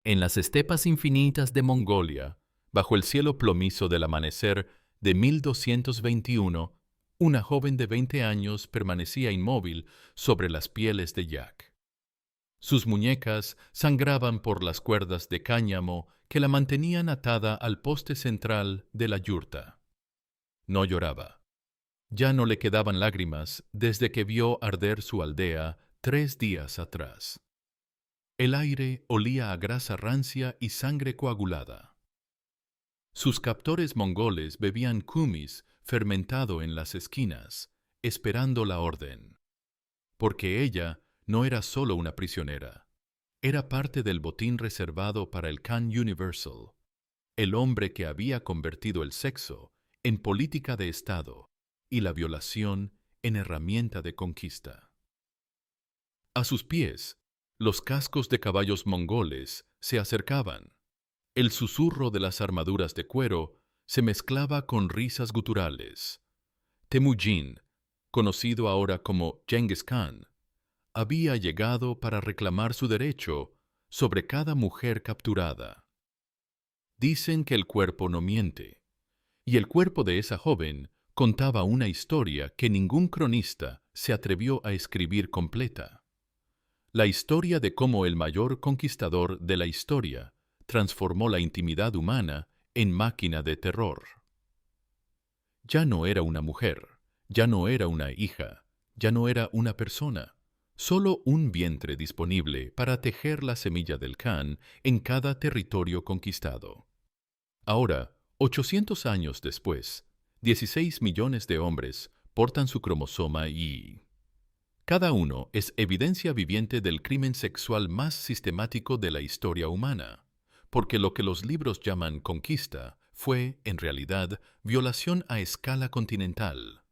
En las estepas infinitas de Mongolia, bajo el cielo plomizo del amanecer de 1221, una joven de 20 años permanecía inmóvil sobre las pieles de yak. Sus muñecas sangraban por las cuerdas de cáñamo que la mantenían atada al poste central de la yurta. No lloraba. Ya no le quedaban lágrimas desde que vio arder su aldea 3 días atrás. El aire olía a grasa rancia y sangre coagulada. Sus captores mongoles bebían kumis fermentado en las esquinas, esperando la orden. Porque ella no era solo una prisionera. Era parte del botín reservado para el Khan Universal, el hombre que había convertido el sexo en política de Estado y la violación en herramienta de conquista. A sus pies, los cascos de caballos mongoles se acercaban. El susurro de las armaduras de cuero se mezclaba con risas guturales. Temujin, conocido ahora como Genghis Khan, había llegado para reclamar su derecho sobre cada mujer capturada. Dicen que el cuerpo no miente, y el cuerpo de esa joven contaba una historia que ningún cronista se atrevió a escribir completa. La historia de cómo el mayor conquistador de la historia transformó la intimidad humana en máquina de terror. Ya no era una mujer, ya no era una hija, ya no era una persona, solo un vientre disponible para tejer la semilla del Khan en cada territorio conquistado. Ahora, 800 años después, 16 millones de hombres portan su cromosoma Y. Cada uno es evidencia viviente del crimen sexual más sistemático de la historia humana, porque lo que los libros llaman conquista fue, en realidad, violación a escala continental.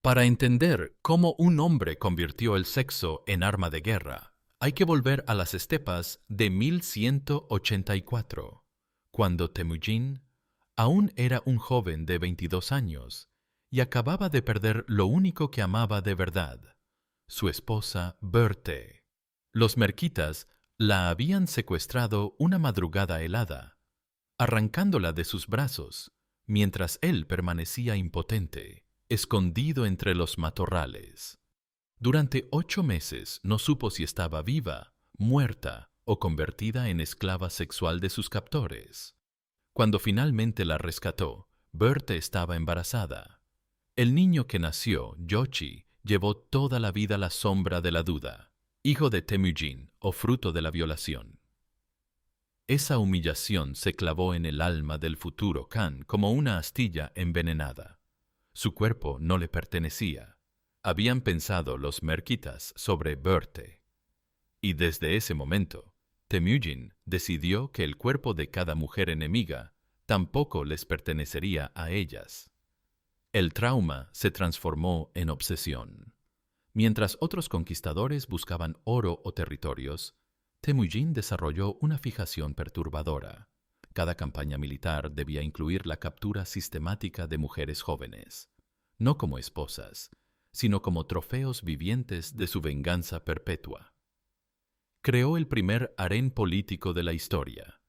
Para entender cómo un hombre convirtió el sexo en arma de guerra, hay que volver a las estepas de 1184, cuando Temujin aún era un joven de 22 años y acababa de perder lo único que amaba de verdad, su esposa Berte. Los merquitas la habían secuestrado una madrugada helada, arrancándola de sus brazos, mientras él permanecía impotente, escondido entre los matorrales. Durante 8 meses no supo si estaba viva, muerta o convertida en esclava sexual de sus captores. Cuando finalmente la rescató, Berte estaba embarazada. El niño que nació, Yochi, llevó toda la vida la sombra de la duda, hijo de Temujin o fruto de la violación. Esa humillación se clavó en el alma del futuro Khan como una astilla envenenada. Su cuerpo no le pertenecía. Habían pensado los merquitas sobre Berte. Y desde ese momento, Temujin decidió que el cuerpo de cada mujer enemiga tampoco les pertenecería a ellas. El trauma se transformó en obsesión. Mientras otros conquistadores buscaban oro o territorios, Temujin desarrolló una fijación perturbadora. Cada campaña militar debía incluir la captura sistemática de mujeres jóvenes, no como esposas, sino como trofeos vivientes de su venganza perpetua. Creó el primer harén político de la historia.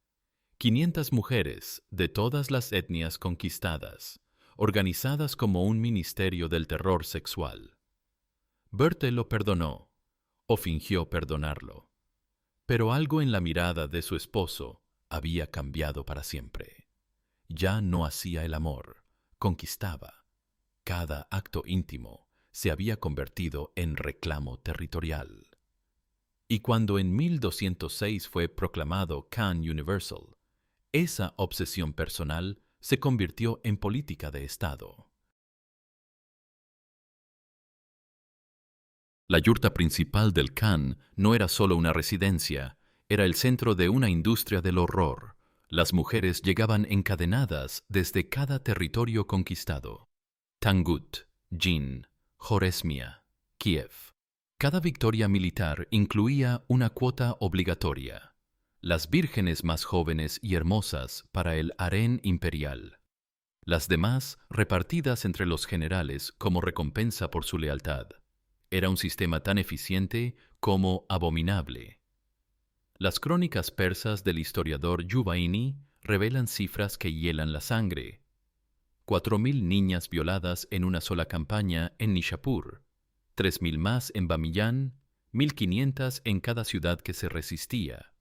500 mujeres de todas las etnias conquistadas, organizadas como un ministerio del terror sexual. Berte lo perdonó, o fingió perdonarlo, pero algo en la mirada de su esposo había cambiado para siempre. Ya no hacía el amor, conquistaba. Cada acto íntimo se había convertido en reclamo territorial. Y cuando en 1206 fue proclamado Khan Universal, esa obsesión personal se convirtió en política de Estado. La yurta principal del Khan no era solo una residencia, era el centro de una industria del horror. Las mujeres llegaban encadenadas desde cada territorio conquistado. Tangut, Jin, Joresmia, Kiev. Cada victoria militar incluía una cuota obligatoria. Las vírgenes más jóvenes y hermosas para el harén imperial. Las demás repartidas entre los generales como recompensa por su lealtad. Era un sistema tan eficiente como abominable. Las crónicas persas del historiador Yuvaini revelan cifras que hielan la sangre. 4.000 niñas violadas en una sola campaña en Nishapur, 3.000 más en Bamiyan, 1.500 en cada ciudad que se resistía.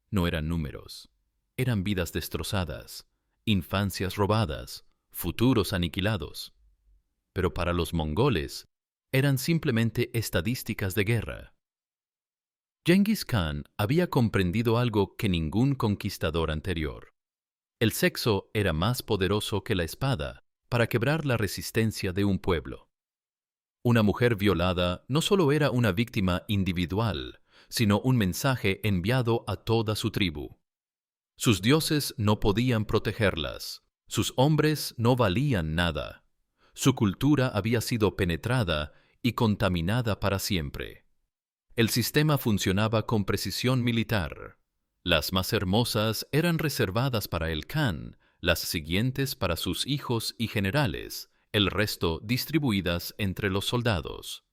No eran números, eran vidas destrozadas, infancias robadas, futuros aniquilados. Pero para los mongoles, eran simplemente estadísticas de guerra. Genghis Khan había comprendido algo que ningún conquistador anterior. El sexo era más poderoso que la espada para quebrar la resistencia de un pueblo. Una mujer violada no solo era una víctima individual, sino un mensaje enviado a toda su tribu. Sus dioses no podían protegerlas, sus hombres no valían nada. Su cultura había sido penetrada y contaminada para siempre. El sistema funcionaba con precisión militar. Las más hermosas eran reservadas para el Khan, las siguientes para sus hijos y generales, el resto distribuidas entre los soldados.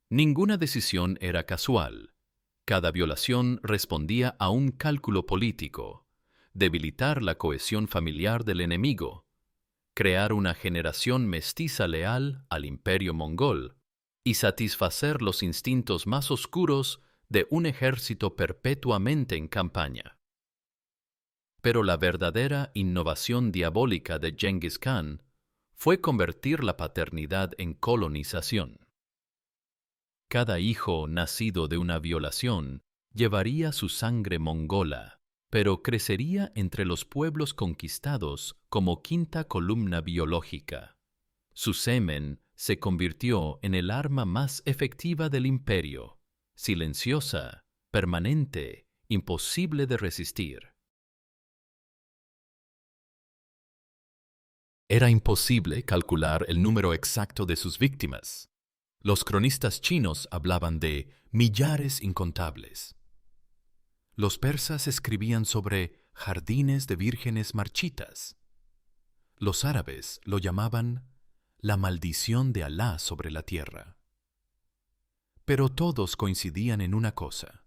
Ninguna decisión era casual. Cada violación respondía a un cálculo político: debilitar la cohesión familiar del enemigo, crear una generación mestiza leal al imperio mongol y satisfacer los instintos más oscuros de un ejército perpetuamente en campaña. Pero la verdadera innovación diabólica de Genghis Khan fue convertir la paternidad en colonización. Cada hijo nacido de una violación llevaría su sangre mongola, pero crecería entre los pueblos conquistados como quinta columna biológica. Su semen se convirtió en el arma más efectiva del imperio, silenciosa, permanente, imposible de resistir. Era imposible calcular el número exacto de sus víctimas. Los cronistas chinos hablaban de millares incontables. Los persas escribían sobre jardines de vírgenes marchitas. Los árabes lo llamaban la maldición de Alá sobre la tierra. Pero todos coincidían en una cosa: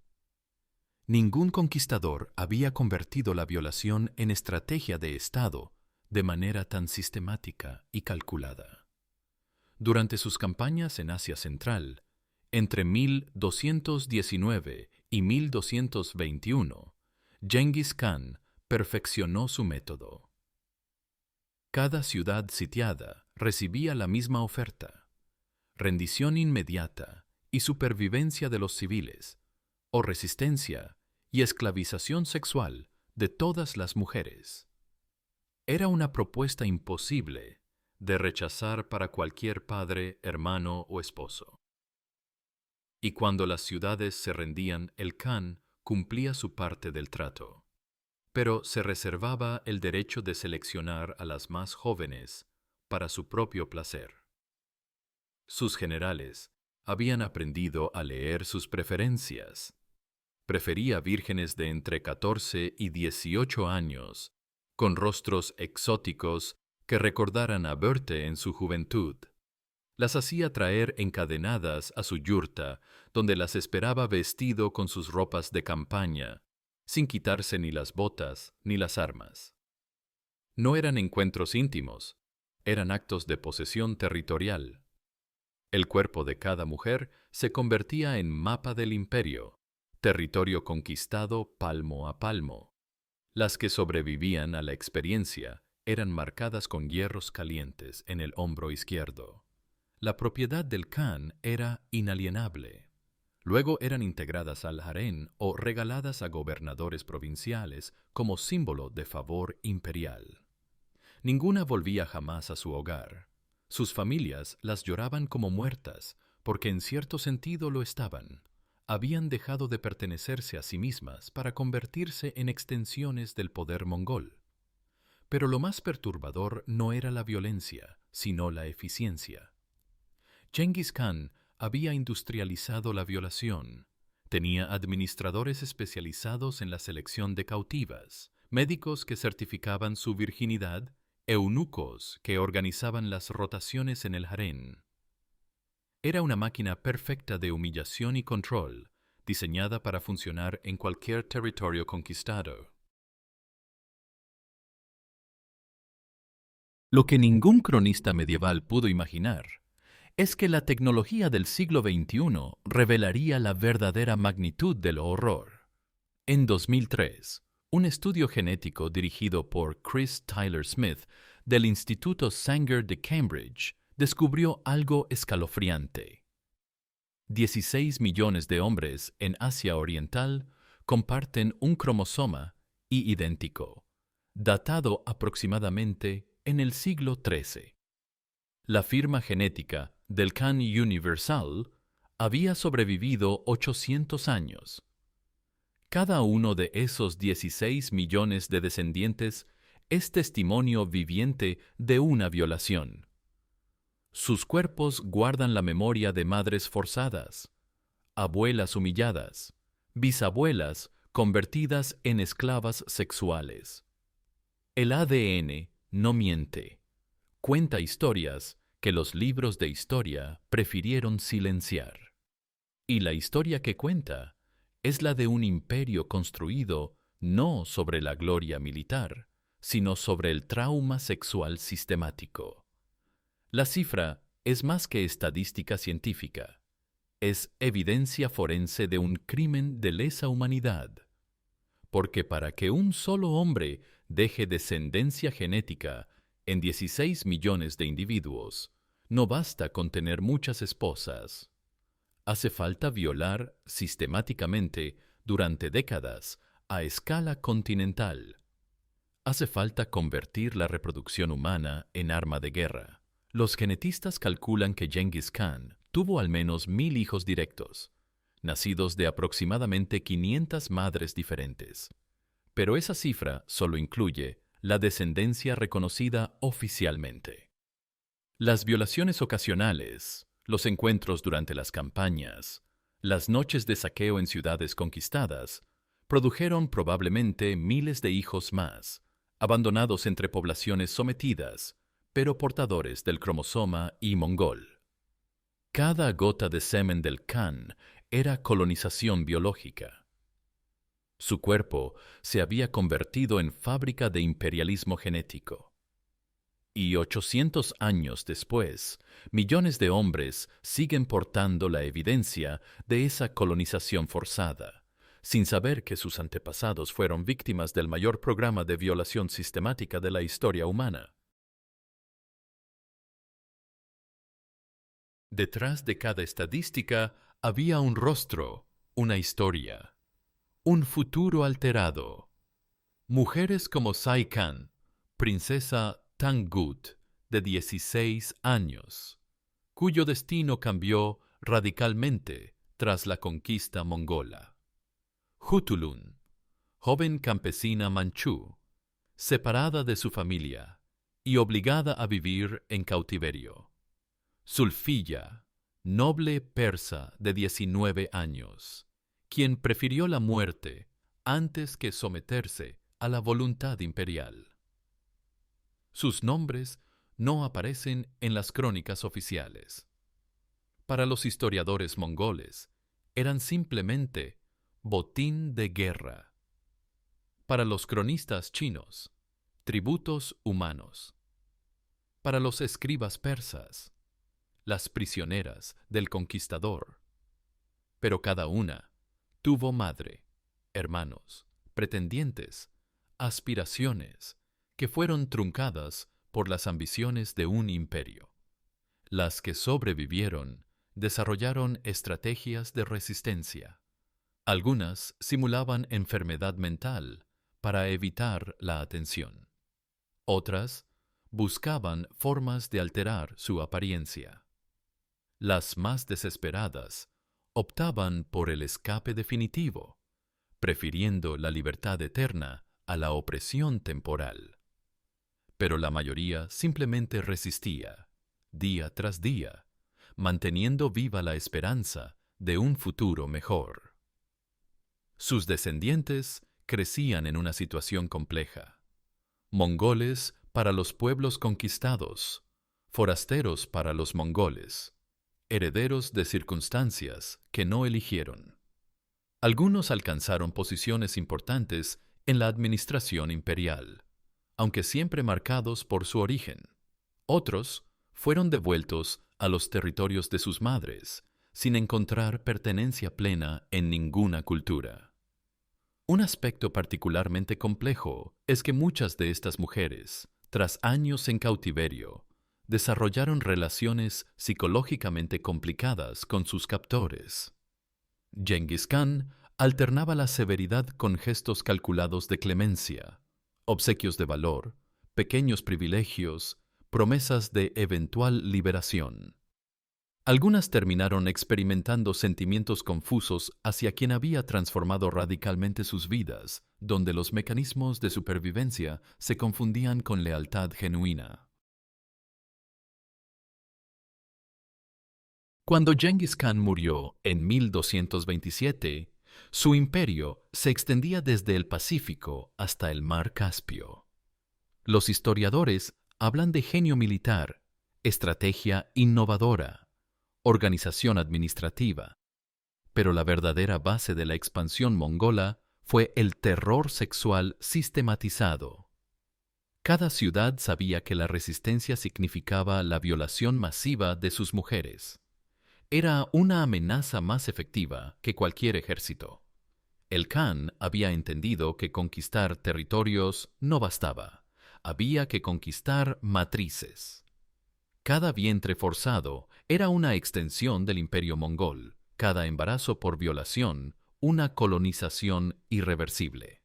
ningún conquistador había convertido la violación en estrategia de Estado de manera tan sistemática y calculada. Durante sus campañas en Asia Central, entre 1219 y 1221, Genghis Khan perfeccionó su método. Cada ciudad sitiada recibía la misma oferta: rendición inmediata y supervivencia de los civiles, o resistencia y esclavización sexual de todas las mujeres. Era una propuesta imposible de rechazar para cualquier padre, hermano o esposo. Y cuando las ciudades se rendían, el Khan cumplía su parte del trato, pero se reservaba el derecho de seleccionar a las más jóvenes para su propio placer. Sus generales habían aprendido a leer sus preferencias. Prefería vírgenes de entre 14 y 18 años, con rostros exóticos que recordaran a Goethe en su juventud. Las hacía traer encadenadas a su yurta, donde las esperaba vestido con sus ropas de campaña, sin quitarse ni las botas ni las armas. No eran encuentros íntimos, eran actos de posesión territorial. El cuerpo de cada mujer se convertía en mapa del imperio, territorio conquistado palmo a palmo. Las que sobrevivían a la experiencia eran marcadas con hierros calientes en el hombro izquierdo. La propiedad del Khan era inalienable. Luego eran integradas al harén o regaladas a gobernadores provinciales como símbolo de favor imperial. Ninguna volvía jamás a su hogar. Sus familias las lloraban como muertas, porque en cierto sentido lo estaban. Habían dejado de pertenecerse a sí mismas para convertirse en extensiones del poder mongol. Pero lo más perturbador no era la violencia, sino la eficiencia. Genghis Khan había industrializado la violación. Tenía administradores especializados en la selección de cautivas, médicos que certificaban su virginidad, eunucos que organizaban las rotaciones en el harén. Era una máquina perfecta de humillación y control, diseñada para funcionar en cualquier territorio conquistado. Lo que ningún cronista medieval pudo imaginar es que la tecnología del siglo XXI revelaría la verdadera magnitud del horror. En 2003, un estudio genético dirigido por Chris Tyler Smith del Instituto Sanger de Cambridge descubrió algo escalofriante. 16 millones de hombres en Asia Oriental comparten un cromosoma idéntico, datado aproximadamente en el siglo XIII. La firma genética del Can Universal había sobrevivido 800 años. Cada uno de esos 16 millones de descendientes es testimonio viviente de una violación. Sus cuerpos guardan la memoria de madres forzadas, abuelas humilladas, bisabuelas convertidas en esclavas sexuales. El ADN no miente. Cuenta historias que los libros de historia prefirieron silenciar. Y la historia que cuenta es la de un imperio construido no sobre la gloria militar, sino sobre el trauma sexual sistemático. La cifra es más que estadística científica. Es evidencia forense de un crimen de lesa humanidad. Porque para que un solo hombre deje descendencia genética en 16 millones de individuos, no basta con tener muchas esposas. Hace falta violar sistemáticamente durante décadas a escala continental. Hace falta convertir la reproducción humana en arma de guerra. Los genetistas calculan que Genghis Khan tuvo al menos 1000 hijos directos, nacidos de aproximadamente 500 madres diferentes. Pero esa cifra solo incluye la descendencia reconocida oficialmente. Las violaciones ocasionales, los encuentros durante las campañas, las noches de saqueo en ciudades conquistadas, produjeron probablemente miles de hijos más, abandonados entre poblaciones sometidas, pero portadores del cromosoma Y mongol. Cada gota de semen del Khan era colonización biológica. Su cuerpo se había convertido en fábrica de imperialismo genético. Y 800 años después, millones de hombres siguen portando la evidencia de esa colonización forzada, sin saber que sus antepasados fueron víctimas del mayor programa de violación sistemática de la historia humana. Detrás de cada estadística había un rostro, una historia, un futuro alterado. Mujeres como Sai Khan, princesa Tangut, de 16 años, cuyo destino cambió radicalmente tras la conquista mongola. Hutulun, joven campesina manchú, separada de su familia y obligada a vivir en cautiverio. Zulfiya, noble persa de 19 años, quien prefirió la muerte antes que someterse a la voluntad imperial. Sus nombres no aparecen en las crónicas oficiales. Para los historiadores mongoles, eran simplemente botín de guerra. Para los cronistas chinos, tributos humanos. Para los escribas persas, las prisioneras del conquistador. Pero cada una tuvo madre, hermanos, pretendientes, aspiraciones, que fueron truncadas por las ambiciones de un imperio. Las que sobrevivieron desarrollaron estrategias de resistencia. Algunas simulaban enfermedad mental para evitar la atención. Otras buscaban formas de alterar su apariencia. Las más desesperadas optaban por el escape definitivo, prefiriendo la libertad eterna a la opresión temporal. Pero la mayoría simplemente resistía, día tras día, manteniendo viva la esperanza de un futuro mejor. Sus descendientes crecían en una situación compleja. Mongoles para los pueblos conquistados, forasteros para los mongoles, herederos de circunstancias que no eligieron. Algunos alcanzaron posiciones importantes en la administración imperial, aunque siempre marcados por su origen. Otros fueron devueltos a los territorios de sus madres, sin encontrar pertenencia plena en ninguna cultura. Un aspecto particularmente complejo es que muchas de estas mujeres, tras años en cautiverio, desarrollaron relaciones psicológicamente complicadas con sus captores. Genghis Khan alternaba la severidad con gestos calculados de clemencia, obsequios de valor, pequeños privilegios, promesas de eventual liberación. Algunas terminaron experimentando sentimientos confusos hacia quien había transformado radicalmente sus vidas, donde los mecanismos de supervivencia se confundían con lealtad genuina. Cuando Genghis Khan murió en 1227, su imperio se extendía desde el Pacífico hasta el mar Caspio. Los historiadores hablan de genio militar, estrategia innovadora, organización administrativa, pero la verdadera base de la expansión mongola fue el terror sexual sistematizado. Cada ciudad sabía que la resistencia significaba la violación masiva de sus mujeres. Era una amenaza más efectiva que cualquier ejército. El Khan había entendido que conquistar territorios no bastaba. Había que conquistar matrices. Cada vientre forzado era una extensión del imperio mongol, cada embarazo por violación, una colonización irreversible.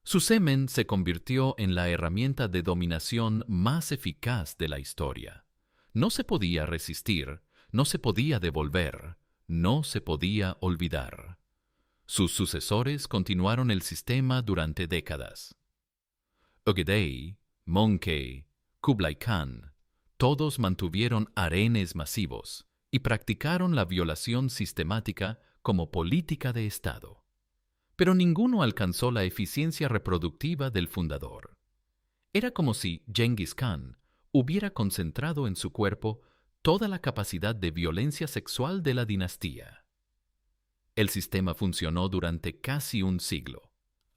Su semen se convirtió en la herramienta de dominación más eficaz de la historia. No se podía resistir, no se podía devolver, no se podía olvidar. Sus sucesores continuaron el sistema durante décadas. Ögedei, Möngke, Kublai Khan, todos mantuvieron harenes masivos y practicaron la violación sistemática como política de Estado. Pero ninguno alcanzó la eficiencia reproductiva del fundador. Era como si Genghis Khan hubiera concentrado en su cuerpo toda la capacidad de violencia sexual de la dinastía. El sistema funcionó durante casi un siglo,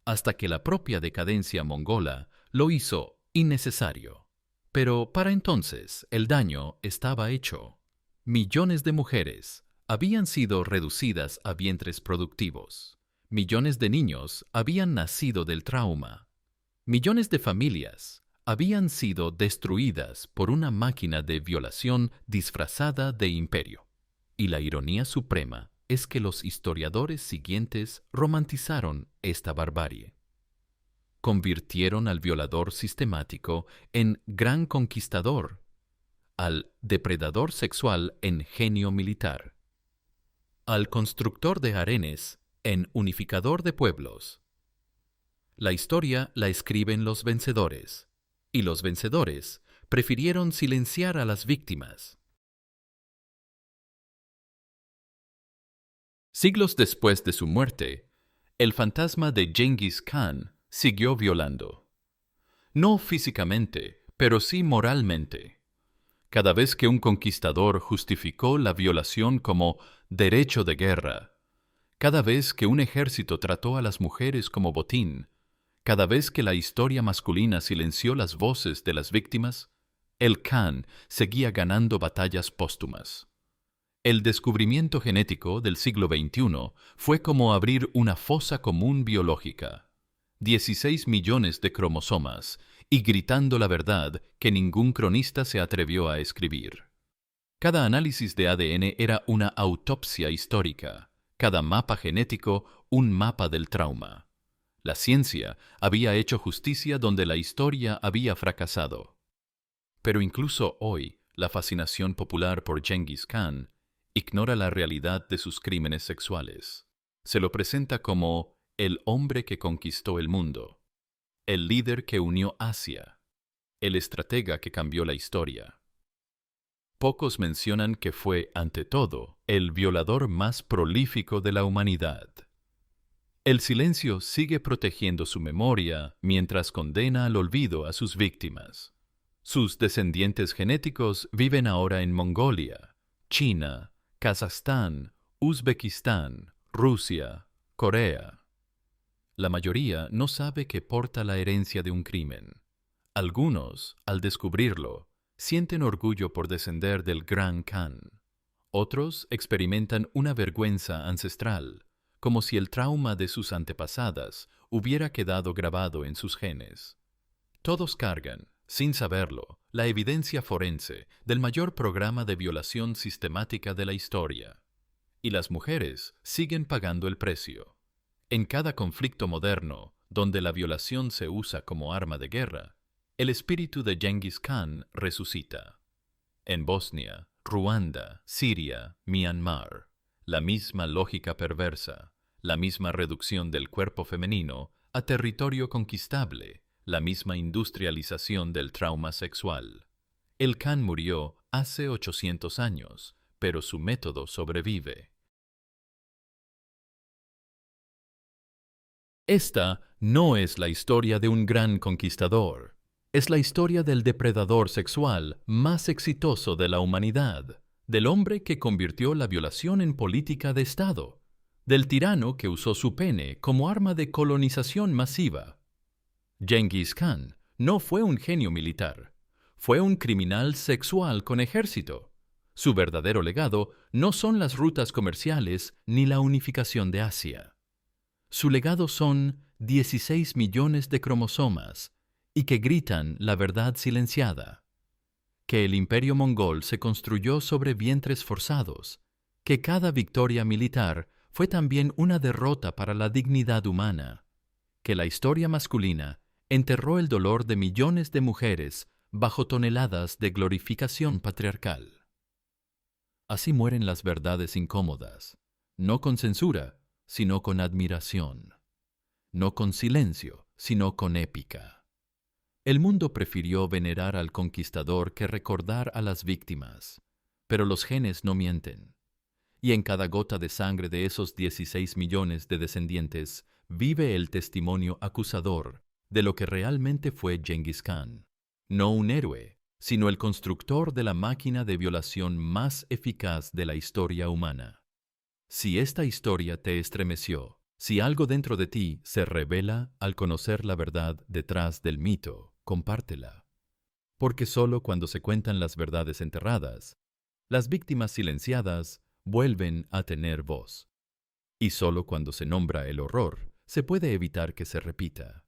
hasta que la propia decadencia mongola lo hizo innecesario. Pero para entonces el daño estaba hecho. Millones de mujeres habían sido reducidas a vientres productivos. Millones de niños habían nacido del trauma. Millones de familias habían sido destruidas por una máquina de violación disfrazada de imperio. Y la ironía suprema es que los historiadores siguientes romantizaron esta barbarie. Convirtieron al violador sistemático en gran conquistador, al depredador sexual en genio militar, al constructor de harenes en unificador de pueblos. La historia la escriben los vencedores, y los vencedores prefirieron silenciar a las víctimas. Siglos después de su muerte, el fantasma de Genghis Khan siguió violando. No físicamente, pero sí moralmente. Cada vez que un conquistador justificó la violación como derecho de guerra, cada vez que un ejército trató a las mujeres como botín, cada vez que la historia masculina silenció las voces de las víctimas, el Khan seguía ganando batallas póstumas. El descubrimiento genético del siglo XXI fue como abrir una fosa común biológica. 16 millones de cromosomas y gritando la verdad que ningún cronista se atrevió a escribir. Cada análisis de ADN era una autopsia histórica, cada mapa genético un mapa del trauma. La ciencia había hecho justicia donde la historia había fracasado. Pero incluso hoy, la fascinación popular por Genghis Khan ignora la realidad de sus crímenes sexuales. Se lo presenta como el hombre que conquistó el mundo, el líder que unió Asia, el estratega que cambió la historia. Pocos mencionan que fue, ante todo, el violador más prolífico de la humanidad. El silencio sigue protegiendo su memoria mientras condena al olvido a sus víctimas. Sus descendientes genéticos viven ahora en Mongolia, China, Kazajstán, Uzbekistán, Rusia, Corea. La mayoría no sabe que porta la herencia de un crimen. Algunos, al descubrirlo, sienten orgullo por descender del Gran Khan. Otros experimentan una vergüenza ancestral, como si el trauma de sus antepasadas hubiera quedado grabado en sus genes. Todos cargan, sin saberlo, la evidencia forense del mayor programa de violación sistemática de la historia. Y las mujeres siguen pagando el precio. En cada conflicto moderno, donde la violación se usa como arma de guerra, el espíritu de Genghis Khan resucita. En Bosnia, Ruanda, Siria, Myanmar, la misma lógica perversa, la misma reducción del cuerpo femenino a territorio conquistable, la misma industrialización del trauma sexual. El Khan murió hace 800 años, pero su método sobrevive. Esta no es la historia de un gran conquistador. Es la historia del depredador sexual más exitoso de la humanidad, del hombre que convirtió la violación en política de Estado, del tirano que usó su pene como arma de colonización masiva. Genghis Khan no fue un genio militar, fue un criminal sexual con ejército. Su verdadero legado no son las rutas comerciales ni la unificación de Asia. Su legado son 16 millones de cromosomas y que gritan la verdad silenciada. Que el imperio mongol se construyó sobre vientres forzados, que cada victoria militar fue también una derrota para la dignidad humana, que la historia masculina enterró el dolor de millones de mujeres bajo toneladas de glorificación patriarcal. Así mueren las verdades incómodas, no con censura, sino con admiración, no con silencio, sino con épica. El mundo prefirió venerar al conquistador que recordar a las víctimas, pero los genes no mienten, y en cada gota de sangre de esos 16 millones de descendientes vive el testimonio acusador de lo que realmente fue Genghis Khan, no un héroe, sino el constructor de la máquina de violación más eficaz de la historia humana. Si esta historia te estremeció, si algo dentro de ti se revela al conocer la verdad detrás del mito, compártela. Porque solo cuando se cuentan las verdades enterradas, las víctimas silenciadas vuelven a tener voz. Y solo cuando se nombra el horror, se puede evitar que se repita.